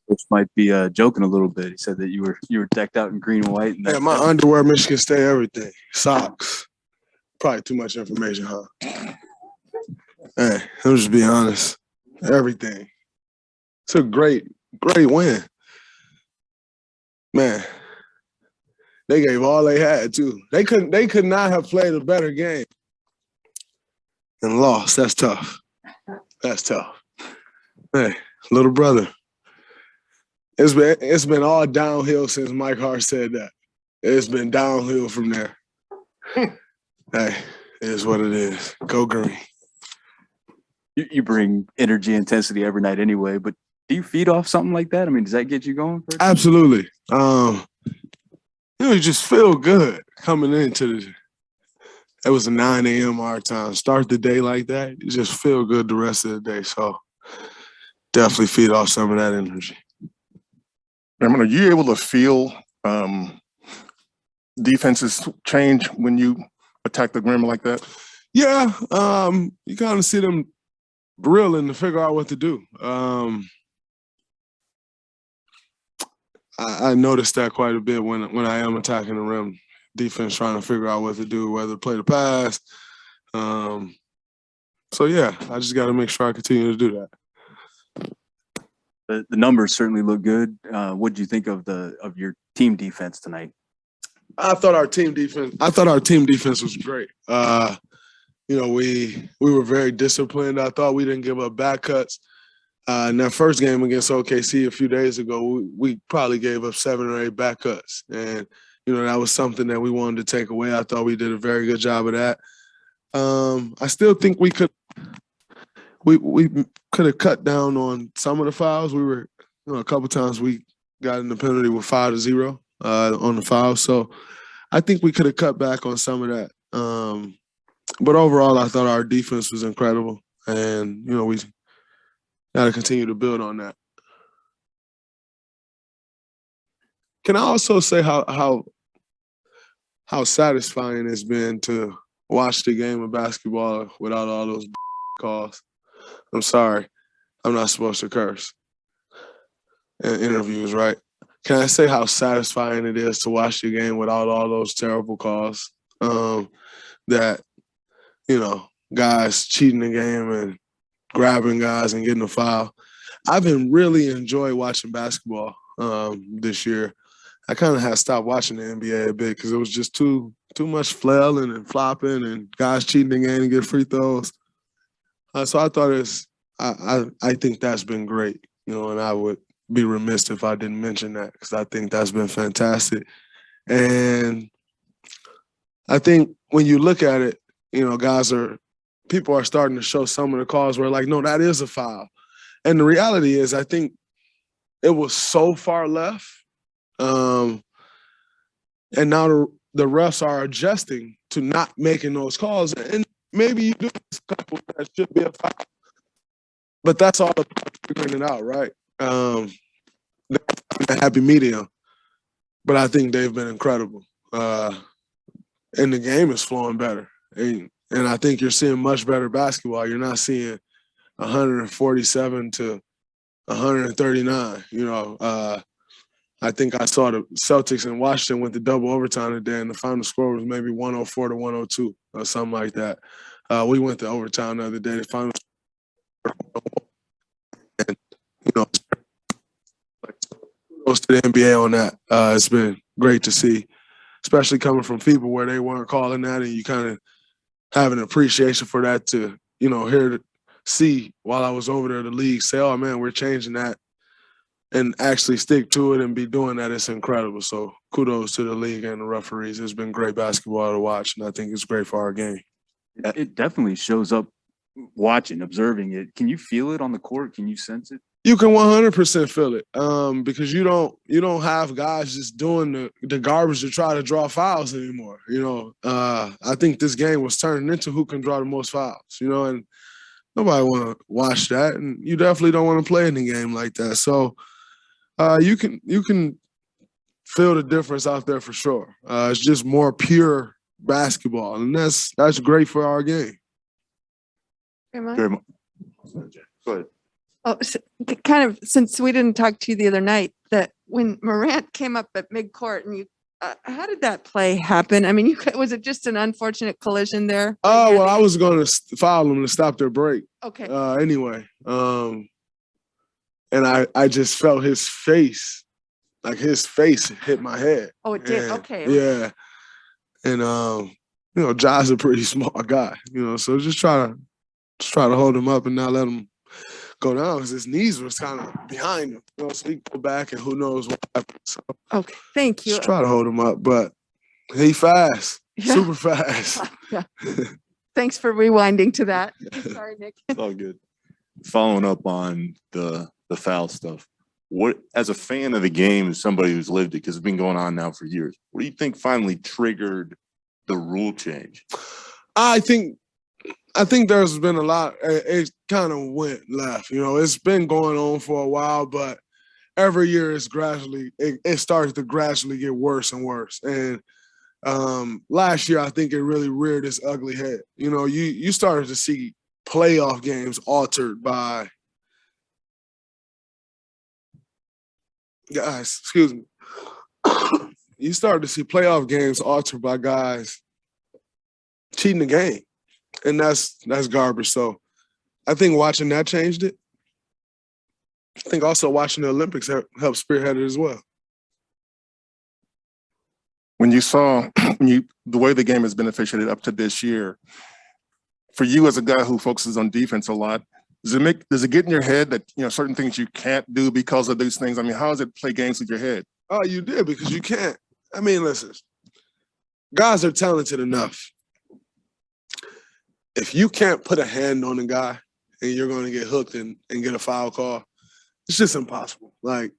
Which might be joking a little bit. He said that you were decked out in green and white. And yeah, my underwear, Michigan State, everything. Socks. Probably too much information, huh? Hey, I'm just being honest. Everything. It's a great win. Man, they gave all they had too. They could not have played a better game and lost. That's tough. That's tough. Hey, little brother. It's been all downhill since Mike Hart said that. It's been downhill from there. Hey, it is what it is. Go green. You bring energy, intensity every night anyway, but do you feed off something like that? I mean, does that get you going? Absolutely. You just feel good coming into it was a 9 a.m. our time. Start the day like that, you just feel good the rest of the day. So definitely feed off some of that energy. Are you able to feel defenses change when you attack the rim like that? Yeah, you kind of see them reeling to figure out what to do. I noticed that quite a bit when I am attacking the rim. Defense trying to figure out what to do, whether to play the pass. So yeah, I just got to make sure I continue to do that. The numbers certainly look good. What did you think of your team defense tonight? I thought our team defense was great. We were very disciplined. I thought we didn't give up back cuts. In that first game against OKC a few days ago, we probably gave up 7 or 8 back cuts. And, that was something that we wanted to take away. I thought we did a very good job of that. I still think we could have cut down on some of the fouls. We were, a couple times we got in the penalty with 5-0 on the fouls. So I think we could have cut back on some of that. But overall, I thought our defense was incredible. And, we got to continue to build on that. Can I also say how satisfying it's been to watch the game of basketball without all those calls? I'm sorry. I'm not supposed to curse in interviews, right? Can I say how satisfying it is to watch the game without all those terrible calls? That, guys cheating the game and grabbing guys and getting a foul. I've been really enjoying watching basketball this year. I kind of had stopped watching the NBA a bit because it was just too much flailing and flopping and guys cheating the game and get free throws. So I thought I think that's been great, and I would be remiss if I didn't mention that because I think that's been fantastic. And I think when you look at it, people are starting to show some of the calls where like, no, that is a foul. And the reality is I think it was so far left. And now the refs are adjusting to not making those calls. And maybe you do a couple that should be a foul. But that's all about figuring it out, right? A happy medium. But I think they've been incredible. And the game is flowing better. And I think you're seeing much better basketball. You're not seeing 147 to 139. I think I saw the Celtics in Washington went to double overtime today, and the final score was maybe 104 to 102 or something like that. We went to overtime the other day. The final and kudos to the NBA on that. It's been great to see, especially coming from people where they weren't calling that, and you kind of have an appreciation for that to see while I was over there, the league say, oh man, we're changing that. And actually stick to it and be doing that, it's incredible. So kudos to the league and the referees. It's been great basketball to watch, and I think it's great for our game. It definitely shows up watching, observing it. Can you feel it on the court? Can you sense it? You can 100% feel it because you don't have guys just doing the garbage to try to draw fouls anymore. I think this game was turning into who can draw the most fouls, and nobody want to watch that, and you definitely don't want to play in the game like that. So you can feel the difference out there for sure. It's just more pure basketball, and that's great for our game. Draymond? Go ahead. Oh, so, can kind of, since we didn't talk to you the other night, that when Morant came up at midcourt and you, how did that play happen? I mean, was it just an unfortunate collision there? Oh, well, I was going to foul them to stop their break. Okay. Anyway, and I just felt his face, like his face hit my head. Oh, it did. And, Okay. Yeah. And, Josh's a pretty smart guy, so just try to hold him up and not let him go down because his knees was kind of behind him, so he go back and who knows what happened. So Okay. Thank you. just try to hold him up, but he fast, Yeah. super fast. Yeah. Thanks for rewinding to that. Sorry, Nick. It's all good. Following up on the foul stuff, what, as a fan of the game, as somebody who's lived it, because it's been going on now for years, what do you think finally triggered the rule change? I think there's been a lot. It kind of went left. It's been going on for a while, but every year it starts to gradually get worse and worse. And last year, I think it really reared its ugly head. You started to see playoff games altered by guys. Excuse me. You started to see playoff games altered by guys cheating the game. And that's garbage. So I think watching that changed it. I think also watching the Olympics helped spearhead it as well. When you saw the way the game has been officiated up to this year, for you as a guy who focuses on defense a lot, does it get in your head that certain things you can't do because of these things? I mean, how does it play games with your head? Oh, you did, because you can't. I mean, listen, guys are talented enough. If you can't put a hand on a guy and you're going to get hooked and get a foul call, it's just impossible. Like,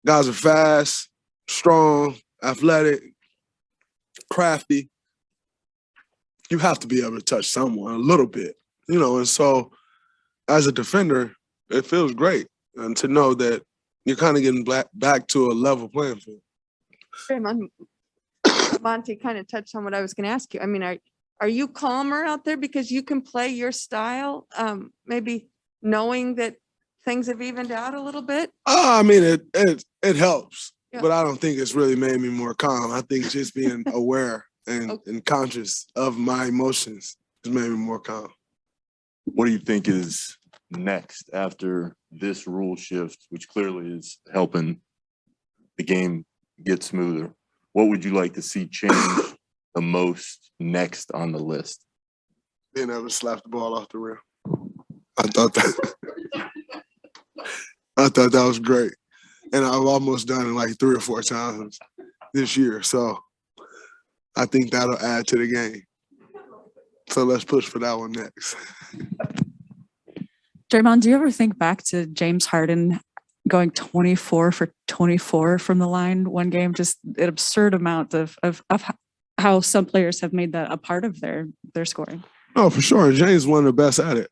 guys are fast, strong, athletic, crafty. You have to be able to touch someone a little bit, and so as a defender, it feels great and to know that you're kind of getting back to a level playing field. Monty kind of touched on what I was going to ask you. I mean, are you calmer out there because you can play your style, maybe knowing that things have evened out a little bit? I mean, it helps, Yeah. but I don't think it's really made me more calm. I think just being aware and conscious of my emotions has made me more calm. What do you think is next after this rule shift, which clearly is helping the game get smoother? What would you like to see change the most next on the list? Being able to slap the ball off the rim. I thought that was great. And I've almost done it like 3 or 4 times this year. So I think that'll add to the game. So let's push for that one next. Draymond, do you ever think back to James Harden going 24 for 24 from the line one game? Just an absurd amount of how some players have made that a part of their scoring. Oh, for sure. James is one of the best at it.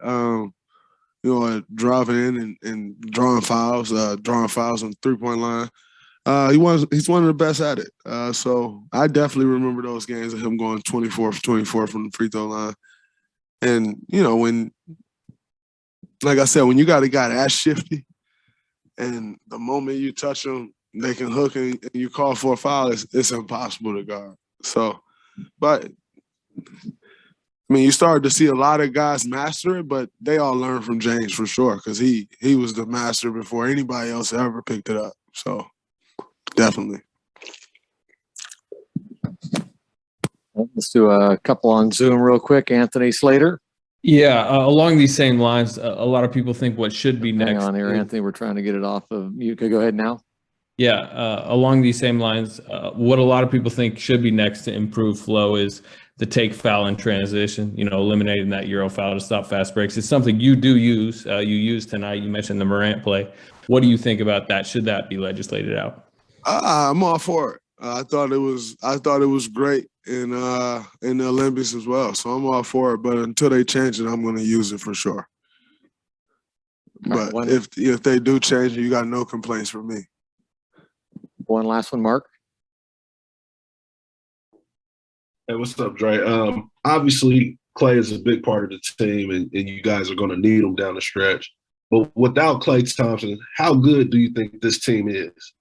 Driving in and drawing fouls on the 3-point line. He's one of the best at it. So I definitely remember those games of him going 24 for 24 from the free throw line. And, when, like I said, when you got a guy that shifty and the moment you touch them, they can hook and you call for a foul, it's impossible to guard. So, but I mean, you started to see a lot of guys master it, but they all learned from James for sure because he was the master before anybody else ever picked it up. So, definitely. Let's do a couple on Zoom real quick. Anthony Slater. Yeah, along these same lines, a lot of people think what should be next. Hang on here, Anthony. We're trying to get it off of you. Could go ahead now. Yeah, along these same lines, what a lot of people think should be next to improve flow is the take foul in transition, eliminating that Euro foul to stop fast breaks. It's something you do use. You used tonight. You mentioned the Morant play. What do you think about that? Should that be legislated out? I'm all for it. I thought it was great in the Olympics as well. So I'm all for it. But until they change it, I'm going to use it for sure. But if they do change it, you got no complaints from me. One last one, Mark. Hey, what's up, Dre? Obviously, Clay is a big part of the team, and you guys are going to need him down the stretch. But without Klay Thompson, how good do you think this team is?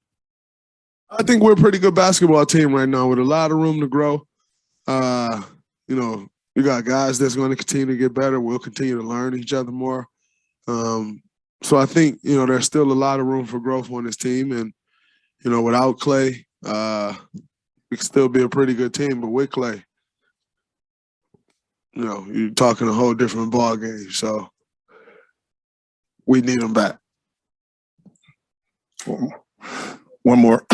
I think we're a pretty good basketball team right now with a lot of room to grow. You know, we got guys that's going to continue to get better. We'll continue to learn each other more. So I think, you know, there's still a lot of room for growth on this team. And, you know, without Klay, we can still be a pretty good team. But with Klay, you know, you're talking a whole different ball game. So we need him back. One more.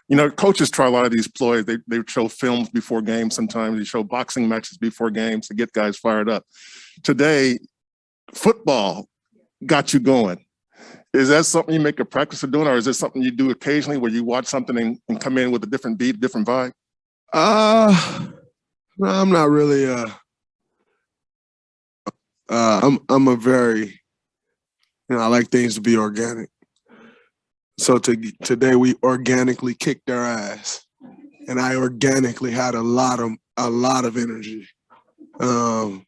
You know, coaches try a lot of these ploys. They show films before games. Sometimes they show boxing matches before games to get guys fired up. Today, football got you going. Is that something you make a practice of doing, or is it something you do occasionally where you watch something and come in with a different beat, different vibe? No, I'm not really. I'm a very, you know, I like things to be organic. So today we organically kicked their ass, and I organically had a lot of energy. So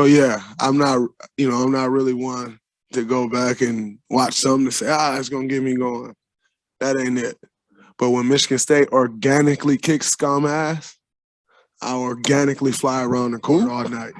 yeah, I'm not really one to go back and watch something to say, it's gonna get me going. That ain't it. But when Michigan State organically kicks scum ass, I organically fly around the court all night.